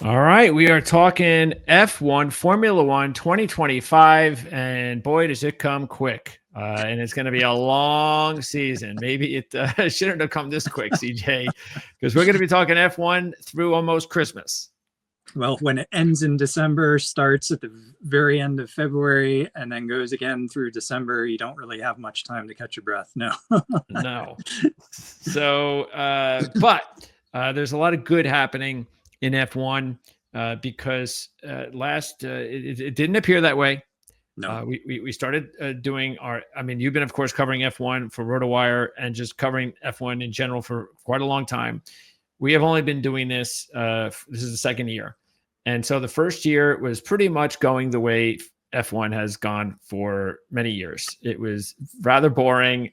All right, we are talking F1 Formula One 2025, and boy, does it come quick. And it's going to be a long season. Maybe it shouldn't have come this quick, CJ, because we're going to be talking F1 through almost Christmas. Well, when it ends in December, starts at the very end of February, and then goes again through December, you don't really have much time to catch your breath. No. No. So, but there's a lot of good happening in F1 because it didn't appear that way. No. We started doing you've been, of course, covering F1 for RotoWire and just covering F1 in general for quite a long time. We have only been doing this. This is the second year. And so the first year was pretty much going the way F1 has gone for many years. It was rather boring,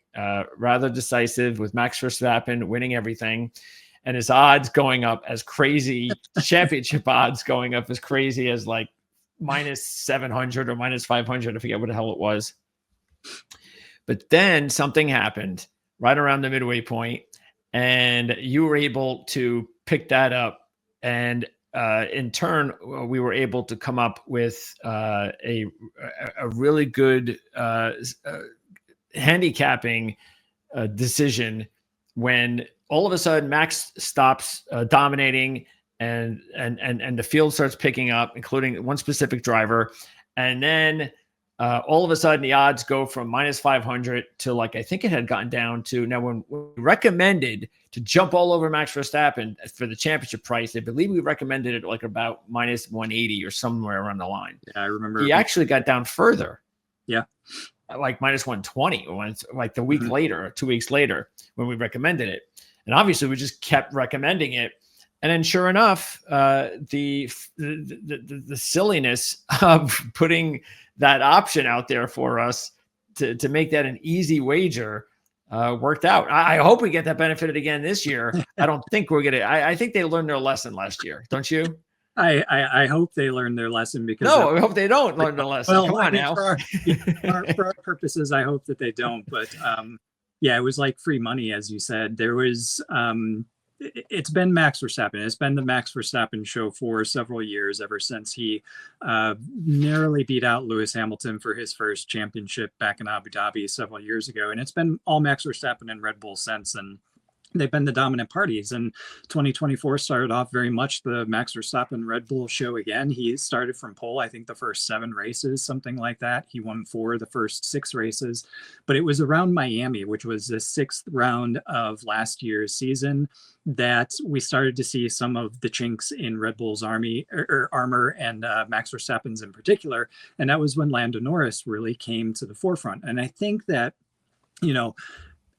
rather decisive, with Max Verstappen winning everything and his odds going up as crazy, championship odds going up as crazy as like minus 700 or minus 500. I forget what the hell it was. But then something happened right around the midway point, and you were able to pick that up. And in turn, we were able to come up with a really good handicapping decision when all of a sudden Max stops dominating and the field starts picking up, including one specific driver. And then all of a sudden the odds go from minus 500 to I think it had gotten down to, now when we recommended to jump all over Max Verstappen for the championship price, I believe we recommended it about minus 180 or somewhere around the line. Yeah, I remember. He actually got down further. Yeah. Like minus 120 or like the week later or 2 weeks later when we recommended it. And obviously we just kept recommending it. And then sure enough, the silliness of putting that option out there for us to make that an easy wager worked out. I hope we get that benefited again this year. I don't think we're going to. I think they learned their lesson last year. Don't you? I hope they learned their lesson because I hope they don't learn the lesson. Well, come on now. For our purposes, I hope that they don't. But yeah, it was like free money, as you said. There was it's been Max Verstappen. It's been the Max Verstappen show for several years, ever since he narrowly beat out Lewis Hamilton for his first championship back in Abu Dhabi several years ago. And it's been all Max Verstappen and Red Bull since. And they've been the dominant parties, and 2024 started off very much the Max Verstappen Red Bull show again. He started from pole, I think the first 7 races, something like that. He won 4 of the first 6 races, but it was around Miami, which was the 6th round of last year's season, that we started to see some of the chinks in Red Bull's armor and Max Verstappen's in particular. And that was when Lando Norris really came to the forefront. And I think that,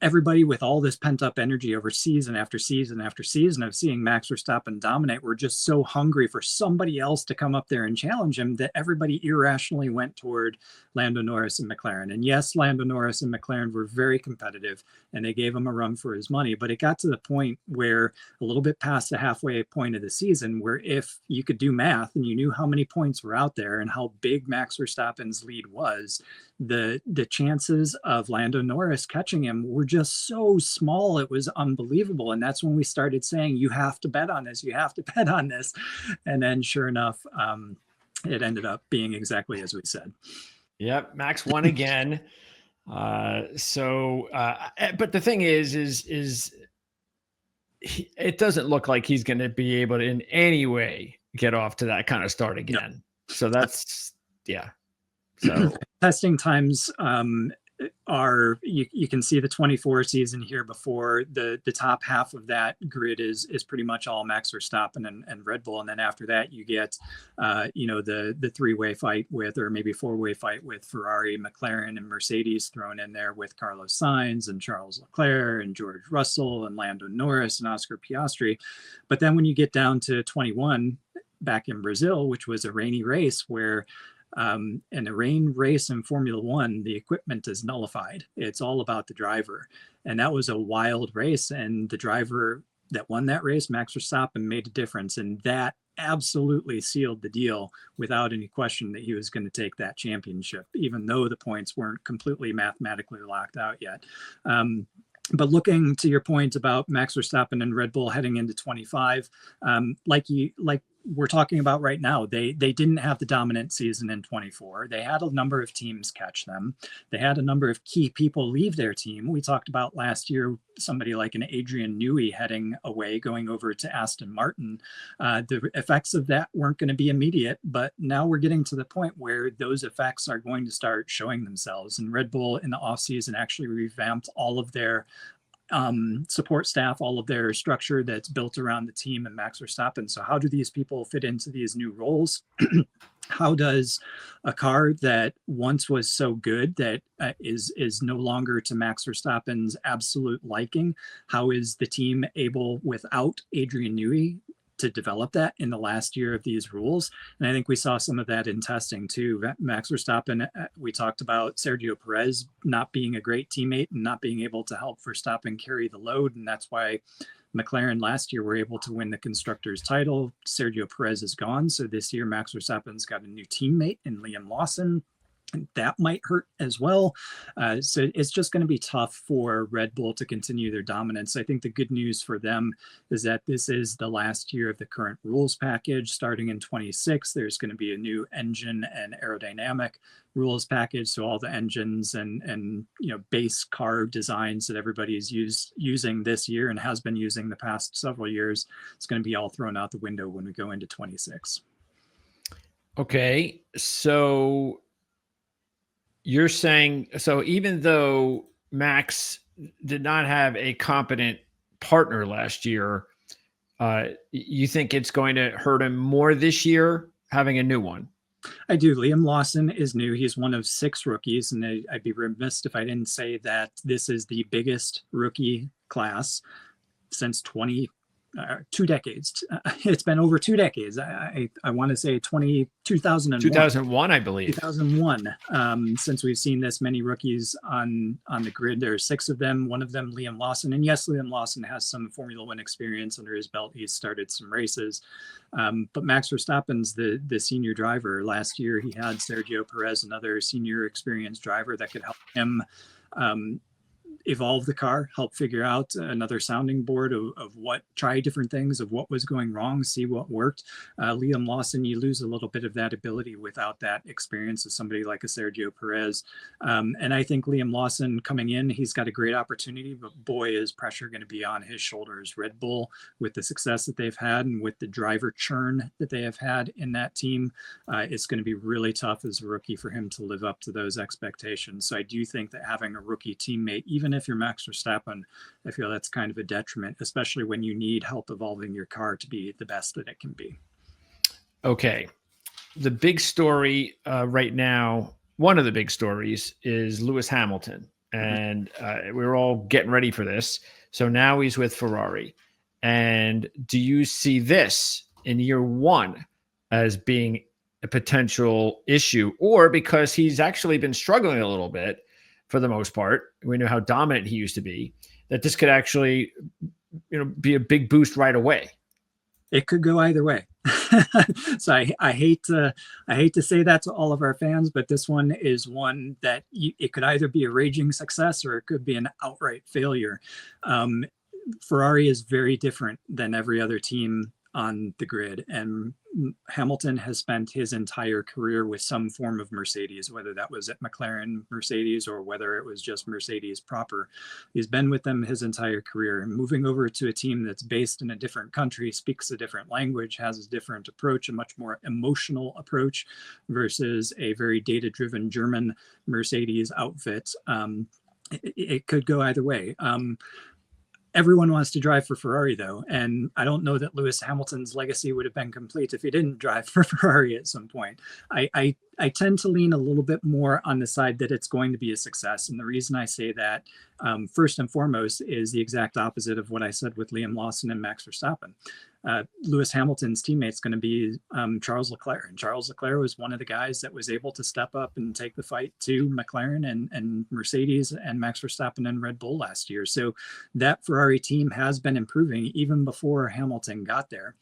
everybody with all this pent up energy over season after season after season of seeing Max Verstappen dominate, were just so hungry for somebody else to come up there and challenge him that everybody irrationally went toward Lando Norris and McLaren. And yes, Lando Norris and McLaren were very competitive and they gave him a run for his money. But it got to the point where, a little bit past the halfway point of the season, where if you could do math and you knew how many points were out there and how big Max Verstappen's lead was, the chances of Lando Norris catching him were just so small. It was unbelievable. And that's when we started saying, you have to bet on this. You have to bet on this. And then sure enough, it ended up being exactly as we said. Yep. Max won again. But the thing is it doesn't look like he's going to be able to in any way get off to that kind of start again. No. So that's, yeah. So testing times are, you can see the 24 season here before. The top half of that grid is pretty much all Max Verstappen and Red Bull. And then after that, you get, the 3-way fight with, or maybe 4-way fight with Ferrari, McLaren, and Mercedes thrown in there with Carlos Sainz and Charles Leclerc and George Russell and Lando Norris and Oscar Piastri. But then when you get down to 21 back in Brazil, which was a rainy race where, in a rain race in Formula One, the equipment is nullified. It's all about the driver. And that was a wild race. And the driver that won that race, Max Verstappen, made a difference. And that absolutely sealed the deal without any question that he was going to take that championship, even though the points weren't completely mathematically locked out yet. But looking to your point about Max Verstappen and Red Bull heading into 25, like we're talking about right now. They didn't have the dominant season in 24. They had a number of teams catch them. They had a number of key people leave their team. We talked about last year somebody like an Adrian Newey heading away, going over to Aston Martin. The effects of that weren't going to be immediate, but now we're getting to the point where those effects are going to start showing themselves. And Red Bull in the offseason actually revamped all of their support staff, all of their structure that's built around the team and Max Verstappen. So how do these people fit into these new roles? How does a car that once was so good that is no longer to Max Verstappen's absolute liking? How is the team able, without Adrian Newey, to develop that in the last year of these rules? And I think we saw some of that in testing too. Max Verstappen, we talked about Sergio Perez not being a great teammate and not being able to help Verstappen carry the load. And that's why McLaren last year were able to win the constructors title. Sergio Perez is gone. So this year, Max Verstappen's got a new teammate in Liam Lawson. That might hurt as well. So it's just going to be tough for Red Bull to continue their dominance. I think the good news for them is that this is the last year of the current rules package. Starting in 26, there's going to be a new engine and aerodynamic rules package. So all the engines and base car designs that everybody is using this year and has been using the past several years, it's going to be all thrown out the window when we go into 26. Okay, so you're saying, so even though Max did not have a competent partner last year, you think it's going to hurt him more this year having a new one? I do. Liam Lawson is new. He's one of 6 rookies, and I'd be remiss if I didn't say that this is the biggest rookie class since 2 decades. It's been over 2 decades. I want to say 2001. 2001, I believe. 2001. Since we've seen this many rookies on the grid. There are 6 of them. One of them, Liam Lawson. And yes, Liam Lawson has some Formula One experience under his belt. He's started some races. But Max Verstappen's the senior driver. Last year, he had Sergio Perez, another senior experienced driver that could help him evolve the car, help figure out another sounding board of what, try different things, of what was going wrong, see what worked. Liam Lawson, you lose a little bit of that ability without that experience of somebody like a Sergio Perez. And I think Liam Lawson coming in, he's got a great opportunity, but boy, is pressure going to be on his shoulders. Red Bull, with the success that they've had and with the driver churn that they have had in that team, it's going to be really tough as a rookie for him to live up to those expectations. So I do think that having a rookie teammate, even if you're Max Verstappen, I feel that's kind of a detriment, especially when you need help evolving your car to be the best that it can be. Okay. The big story right now, one of the big stories, is Lewis Hamilton. And we're all getting ready for this. So now he's with Ferrari. And do you see this in year one as being a potential issue, or because he's actually been struggling a little bit for the most part, we know how dominant he used to be, that this could actually, be a big boost right away? It could go either way. So I hate to say that to all of our fans, but this one is one that it could either be a raging success or it could be an outright failure. Ferrari is very different than every other team on the grid, and Hamilton has spent his entire career with some form of Mercedes, whether that was at McLaren Mercedes or whether it was just Mercedes proper. He's been with them his entire career, and moving over to a team that's based in a different country, speaks a different language, has a different approach, a much more emotional approach versus a very data-driven German Mercedes outfit. It could go either way. Everyone wants to drive for Ferrari, though, and I don't know that Lewis Hamilton's legacy would have been complete if he didn't drive for Ferrari at some point. I tend to lean a little bit more on the side that it's going to be a success, and the reason I say that, first and foremost, is the exact opposite of what I said with Liam Lawson and Max Verstappen. Lewis Hamilton's teammate's going to be Charles Leclerc. And Charles Leclerc was one of the guys that was able to step up and take the fight to McLaren and Mercedes and Max Verstappen and Red Bull last year. So that Ferrari team has been improving even before Hamilton got there.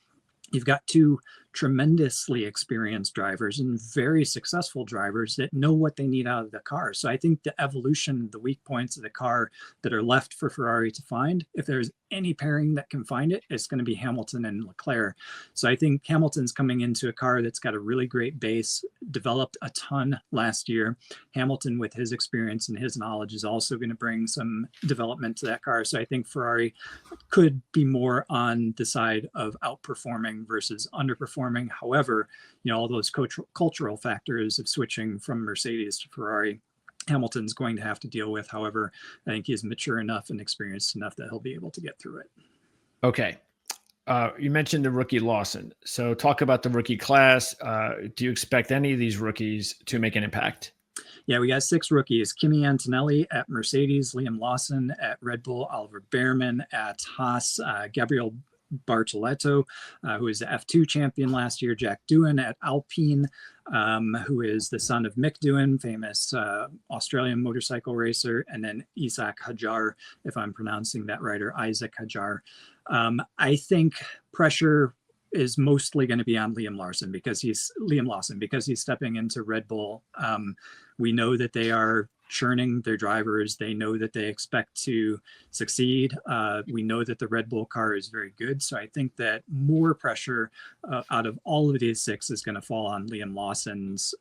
You've got 2 tremendously experienced drivers and very successful drivers that know what they need out of the car. So I think the evolution, the weak points of the car that are left for Ferrari to find, if there's any pairing that can find it, it's going to be Hamilton and Leclerc. So I think Hamilton's coming into a car that's got a really great base, developed a ton last year. Hamilton, with his experience and his knowledge, is also going to bring some development to that car. So I think Ferrari could be more on the side of outperforming versus underperforming. However, all those cultural factors of switching from Mercedes to Ferrari, Hamilton's going to have to deal with. However, I think he's mature enough and experienced enough that he'll be able to get through it. Okay. You mentioned the rookie Lawson. So talk about the rookie class. Do you expect any of these rookies to make an impact? Yeah, we got 6 rookies. Kimi Antonelli at Mercedes, Liam Lawson at Red Bull, Oliver Behrman at Haas, Gabriel Bartoletto, who is the F2 champion last year, Jack Doohan at Alpine, who is the son of Mick Doohan, famous Australian motorcycle racer, and then Isaac Hajar, if I'm pronouncing that right, or Isaac Hajar. I think pressure is mostly going to be on Liam Lawson because he's stepping into Red Bull. We know that they are churning their drivers. They know that they expect to succeed. We know that the Red Bull car is very good. So I think that more pressure out of all of these 6 is going to fall on Liam Lawson's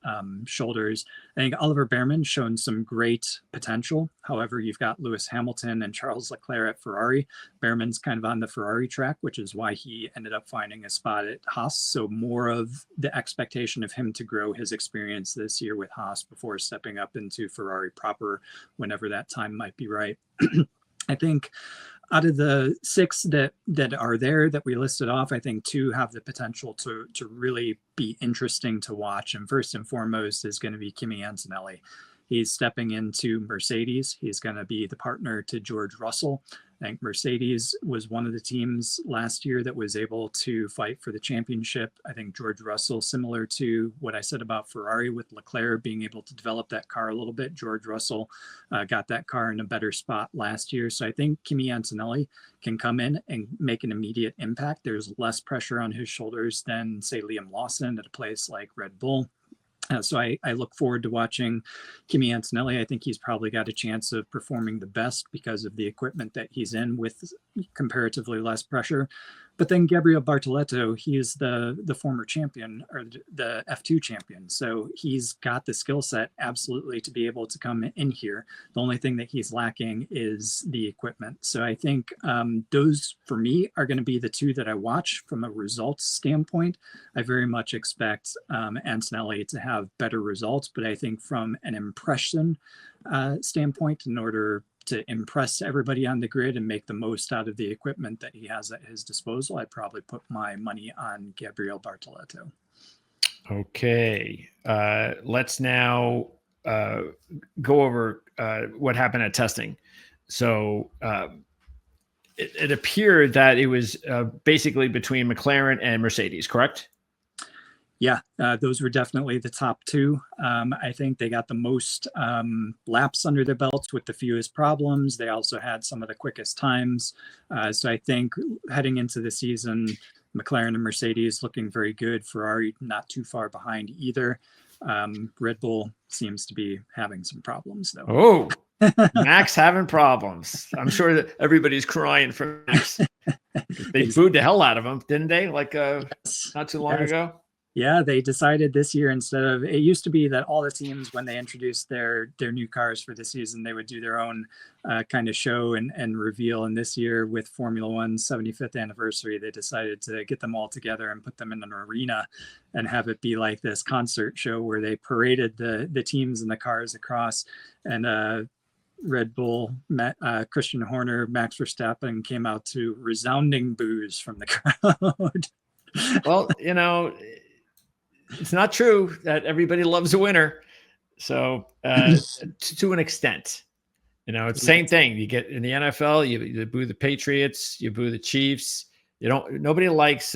shoulders. I think Oliver Behrman's shown some great potential. However, you've got Lewis Hamilton and Charles Leclerc at Ferrari. Behrman's kind of on the Ferrari track, which is why he ended up finding a spot at Haas. So more of the expectation of him to grow his experience this year with Haas before stepping up into Ferrari proper whenever that time might be right. I think out of the 6 that are there that we listed off, I think 2 have the potential to really be interesting to watch. And first and foremost is going to be Kimi Antonelli. He's stepping into Mercedes. He's going to be the partner to George Russell. I think Mercedes was one of the teams last year that was able to fight for the championship. I think George Russell, similar to what I said about Ferrari with Leclerc being able to develop that car a little bit, George Russell got that car in a better spot last year. So I think Kimi Antonelli can come in and make an immediate impact. There's less pressure on his shoulders than, say, Liam Lawson at a place like Red Bull. So I look forward to watching Kimi Antonelli. I think he's probably got a chance of performing the best because of the equipment that he's in with comparatively less pressure. But then Gabriel Bartoletto, he is the former champion, or the F2 champion. So he's got the skill set absolutely to be able to come in here. The only thing that he's lacking is the equipment. So I think those, for me, are going to be the 2 that I watch from a results standpoint. I very much expect Antonelli to have better results, but I think from an impression standpoint, in order to impress everybody on the grid and make the most out of the equipment that he has at his disposal, I'd probably put my money on Gabriel Bartoletto. Okay. Let's now go over what happened at testing. So it appeared that it was basically between McLaren and Mercedes, correct? Yeah, those were definitely the top 2. I think they got the most laps under their belts with the fewest problems. They also had some of the quickest times. So I think heading into the season, McLaren and Mercedes looking very good. Ferrari not too far behind either. Red Bull seems to be having some problems, though. Oh, Max having problems. I'm sure that everybody's crying for Max. They booed the hell out of him, didn't they? Like not too long ago. Yeah, they decided this year, instead of, it used to be that all the teams, when they introduced their new cars for the season, they would do their own kind of show and reveal. And this year, with Formula One's 75th anniversary, they decided to get them all together and put them in an arena and have it be like this concert show where they paraded the teams and the cars across. And Red Bull, Christian Horner, Max Verstappen came out to resounding boos from the crowd. Well, it's not true that everybody loves a winner. So to an extent, it's the same thing. You get in the NFL, you boo the Patriots, you boo the Chiefs. Nobody likes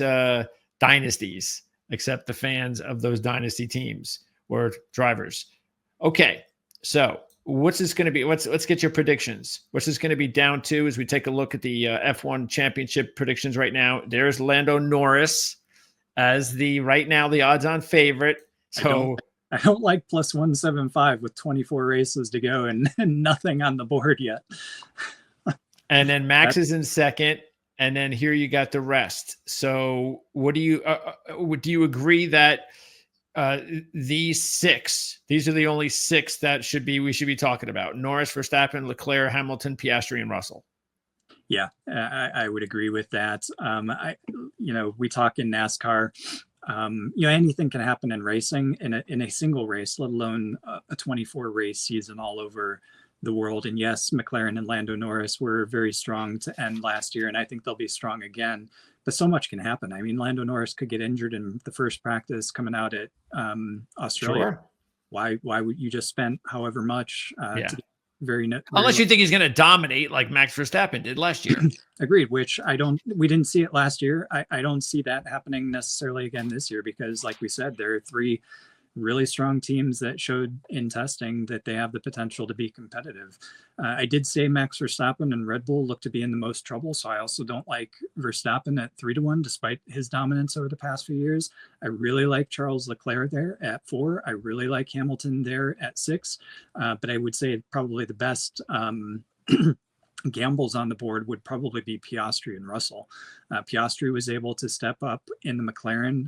dynasties except the fans of those dynasty teams or drivers. Okay. So what's this going to be? Let's get your predictions. What's this going to be down to as we take a look at the F1 championship predictions right now? There's Lando Norris as right now the odds-on favorite. So I don't like plus 175 with 24 races to go and nothing on the board yet. And then Max is in second. and then here you got the rest. So what do you agree that these are the only 6 that we should be talking about? Norris, Verstappen, Leclerc, Hamilton, Piastri, and Russell. Yeah, I would agree with that. We talk in NASCAR. Anything can happen in racing in a single race, let alone a 24 race season all over the world. And yes, McLaren and Lando Norris were very strong to end last year, and I think they'll be strong again. But so much can happen. I mean, Lando Norris could get injured in the first practice coming out at Australia. Sure. Why would you just spend however much to get unless you think he's going to dominate like Max Verstappen did last year. Agreed, which we didn't see it last year. I don't see that happening necessarily again this year because, like we said, there are 3 really strong teams that showed in testing that they have the potential to be competitive. I did say Max Verstappen and Red Bull look to be in the most trouble, so I also don't like Verstappen at 3-1 despite his dominance over the past few years. I really like Charles Leclerc there at 4. I really like Hamilton there at 6, but I would say probably the best gambles on the board would probably be Piastri and Russell. Piastri was able to step up in the McLaren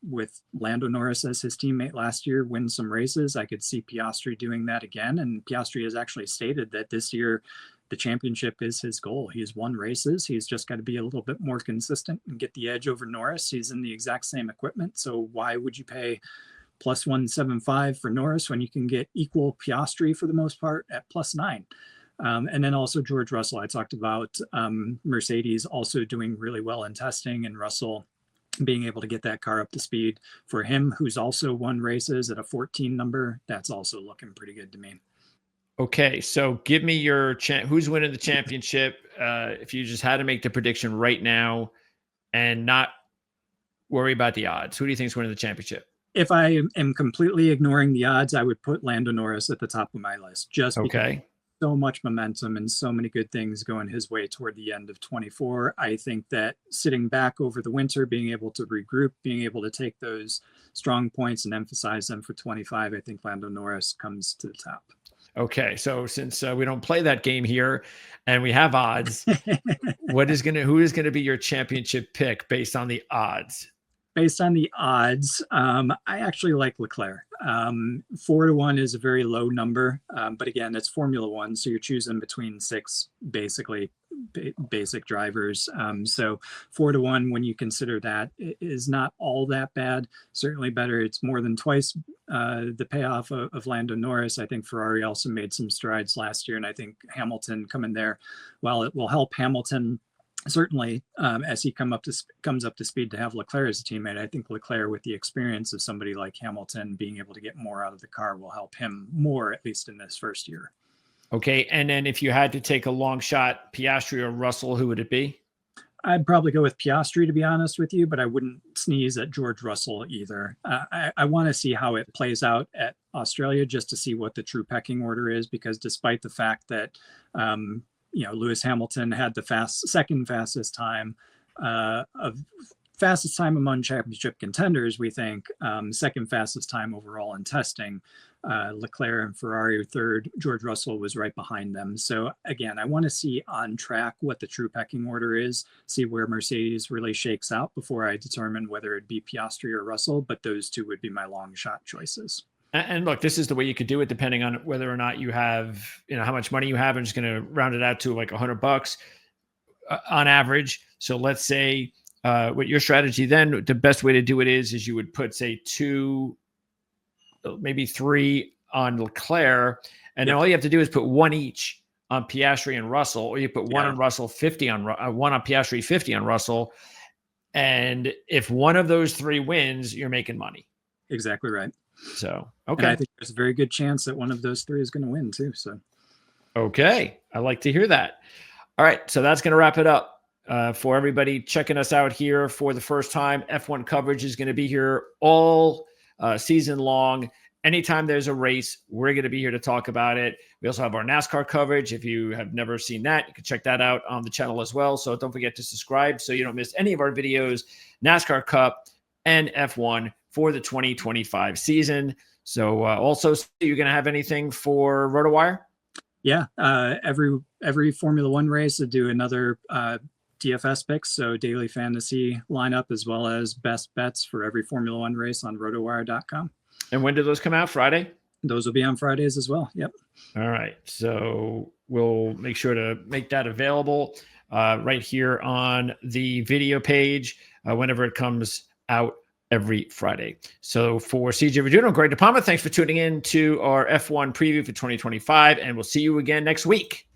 with Lando Norris as his teammate last year, win some races. I could see Piastri doing that again. And Piastri has actually stated that this year the championship is his goal. He's won races. He's just got to be a little bit more consistent and get the edge over Norris. He's in the exact same equipment. So why would you pay plus 175 for Norris when you can get equal Piastri for the most part at plus 9? And then also George Russell. I talked about Mercedes also doing really well in testing, and Russell being able to get that car up to speed. For him, who's also won races at a 14 number, that's also looking pretty good to me. Okay, so give me your who's winning the championship. If you just had to make the prediction right now and not worry about the odds, who do you think is winning the championship? If I am completely ignoring the odds, I would put Lando Norris at the top of my list. Just because so much momentum and so many good things going his way toward the end of 24. I think that sitting back over the winter, being able to regroup, being able to take those strong points and emphasize them for 25, I think Lando Norris comes to the top. Okay, so since we don't play that game here and we have odds, who is going to be your championship pick based on the odds? Based on the odds, I actually like Leclerc. 4-1 is a very low number, but again, it's Formula One, so you're choosing between 6 basically basic drivers. So 4-1, when you consider that, is not all that bad. Certainly better. It's more than twice the payoff of Lando Norris. I think Ferrari also made some strides last year, and I think Hamilton coming there, while it will help Hamilton certainly as he comes up to speed to have Leclerc as a teammate, I think Leclerc, with the experience of somebody like Hamilton, being able to get more out of the car will help him more, at least in this first year. Okay, and then if you had to take a long shot, Piastri or Russell, who would it be? I'd probably go with Piastri, to be honest with you, but I wouldn't sneeze at George Russell either. I want to see how it plays out at Australia just to see what the true pecking order is, because despite the fact that Lewis Hamilton had the second fastest time among championship contenders, we think, second fastest time overall in testing. Leclerc and Ferrari third. George Russell was right behind them. So again, I want to see on track what the true pecking order is, see where Mercedes really shakes out before I determine whether it'd be Piastri or Russell, but those two would be my long shot choices. And look, this is the way you could do it depending on whether or not you have, how much money you have. I'm just going to round it out to like $100 on average. So let's say what your strategy then, the best way to do it is you would put, say, 2, maybe 3 on Leclerc. And then all you have to do is put 1 each on Piastri and Russell, or you put 1 on Russell, 50 on 1 on Piastri, 50 on Russell. And if one of those 3 wins, you're making money. Exactly right. So, okay. And I think there's a very good chance that one of those 3 is going to win too. So, okay. I like to hear that. All right. So that's going to wrap it up for everybody checking us out here for the first time. F1 coverage is going to be here all season long. Anytime there's a race, we're going to be here to talk about it. We also have our NASCAR coverage. If you have never seen that, you can check that out on the channel as well. So don't forget to subscribe so you don't miss any of our videos, NASCAR Cup and F1 for the 2025 season. So also, you're going to have anything for RotoWire? Yeah, every Formula One race, I do another DFS picks, so daily fantasy lineup, as well as best bets for every Formula One race on rotowire.com. And when do those come out? Friday? Those will be on Fridays as well. Yep. All right. So we'll make sure to make that available right here on the video page whenever it comes out every Friday. So for CJ Radune, Greg DePalma, thanks for tuning in to our F1 preview for 2025, and we'll see you again next week.